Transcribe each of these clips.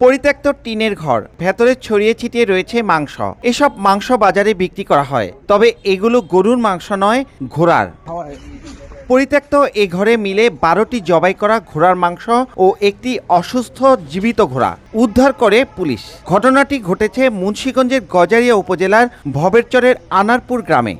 পরিত্যক্ত টিনের ঘর, ভেতরে ছড়িয়ে ছিটিয়ে রয়েছে মাংস। এসব মাংস বাজারে বিক্রি করা হয়, তবে এগুলো গরুর মাংস নয়, ঘোড়ার। পরিত্যক্ত এ ঘরে মিলে 12টি জবাই করা ঘোড়ার মাংস ও একটি অসুস্থ জীবিত ঘোড়া উদ্ধার করে পুলিশ। ঘটনাটি ঘটেছে মুন্সিগঞ্জের গজারিয়া উপজেলার ভবেরচরের আনারপুর গ্রামে।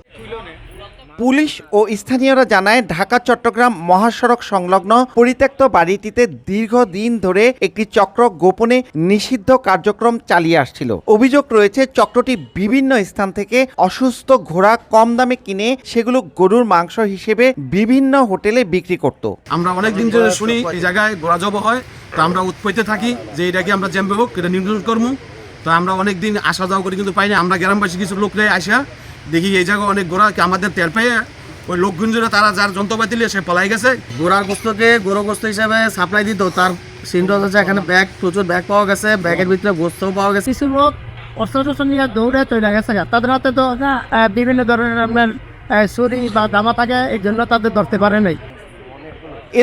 পুলিশ ও স্থানীয়রা জানায়, ঢাকা চট্টগ্রাম মহাসড়ক সংলগ্ন পরিত্যক্ত বাড়িটিতে দীর্ঘদিন ধরে একটি চক্র গোপনে নিষিদ্ধ কার্যক্রম চালিয়ে আসছিল। অভিযোগ রয়েছে, চক্রটি বিভিন্ন স্থান থেকে অসুস্থ ঘোড়া কম দামে কিনে সেগুলো গরুর মাংস হিসেবে বিভিন্ন হোটেলে বিক্রি করত। আমরা অনেকদিন ধরে শুনি এই জায়গায় ঘোড়া জব হয়, তো আমরা উৎপত্তি থাকি যে এটাকে আমরা জ্যাম্বে হোক এটা নির্ধারণ করবো। তো আমরা অনেকদিন আসা যাওয়া করে কিন্তু পাইনি। আমরা গ্রামবাসী কিছু লোকরে আসা দেখি এই জায়গায় অনেক ঘোড়া আমাদের তেল পেয়ে ওই লোকগুঞ্জরে তারা যার যন্ত্রপাতি নিয়ে সে পলাই গেছে। ঘোড়ার গোস্তকে গরু গোস্ত হিসাবে সাপ্লাই দিত, তার সিনটা হচ্ছে এখানে ব্যাগ, প্রচুর ব্যাগ পাওয়া গেছে, ব্যাগের ভিতরে গোস্তও পাওয়া গেছে। কিছু লোক অস্ত্র নিয়ে দৌড়ে চলে গেছে, তাদের হাতে তো বিভিন্ন ধরনের আপনার ছুরি বা দামা থাকে, এই জন্য তাদের ধরতে পারে নাই।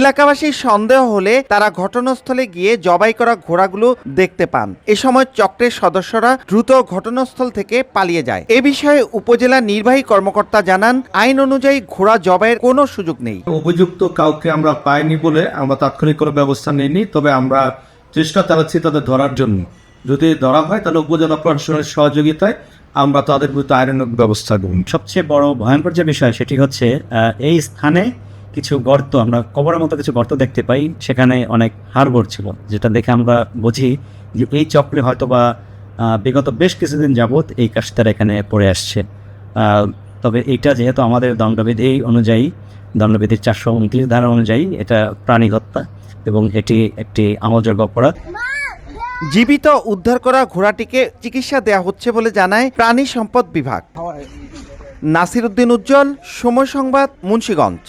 এলাকাবাসীর সন্দেহ হলে তারা ঘটনাস্থলে গিয়ে জবাই করা ঘোড়াগুলো দেখতে পান। এ সময় চক্রের সদস্যরা দ্রুত ঘটনাস্থল থেকে পালিয়ে যায়। এ বিষয়ে উপজেলা নির্বাহী কর্মকর্তা জানান, আইন অনুযায়ী ঘোড়া জবাইয়ের কোনো সুযোগ নেই। অভিযুক্ত কাউকে আমরা পাইনি বলে আমরা তাৎক্ষণিক কোনো ব্যবস্থা নিইনি, তবে আমরা চেষ্টা চালাচ্ছি তাদের ধরার জন্য। যদি ধরা হয় তাহলে উপজেলা প্রশাসনের সহযোগিতায় আমরা তাদের বিরুদ্ধে আইনানুগ ব্যবস্থা নেব। সবচেয়ে বড় ভয়ঙ্কর যে বিষয় সেটি হচ্ছে এই স্থানে কিছু গর্ত, আমরা কবরের মতো কিছু গর্ত দেখতে পাই, সেখানে অনেক হাড়গোড় ছিল, যেটা দেখে আমরা বুঝি যে এই চক্রে হয়তো বা বিগত বেশ কিছুদিন যাবৎ এই কাজটা এখানে পড়ে আসছে। তবে এইটা যেহেতু আমাদের দণ্ডবিধি অনুযায়ী, দণ্ডবিধির 429 ধারা অনুযায়ী এটা প্রাণী হত্যা এবং এটি একটি আমলযোগ্য অপরাধ। জীবিত উদ্ধার করা ঘোড়াটিকে চিকিৎসা দেওয়া হচ্ছে বলে জানায় প্রাণী সম্পদ বিভাগ। নাসির উদ্দিন উজ্জ্বল, সময় সংবাদ, মুন্সিগঞ্জ।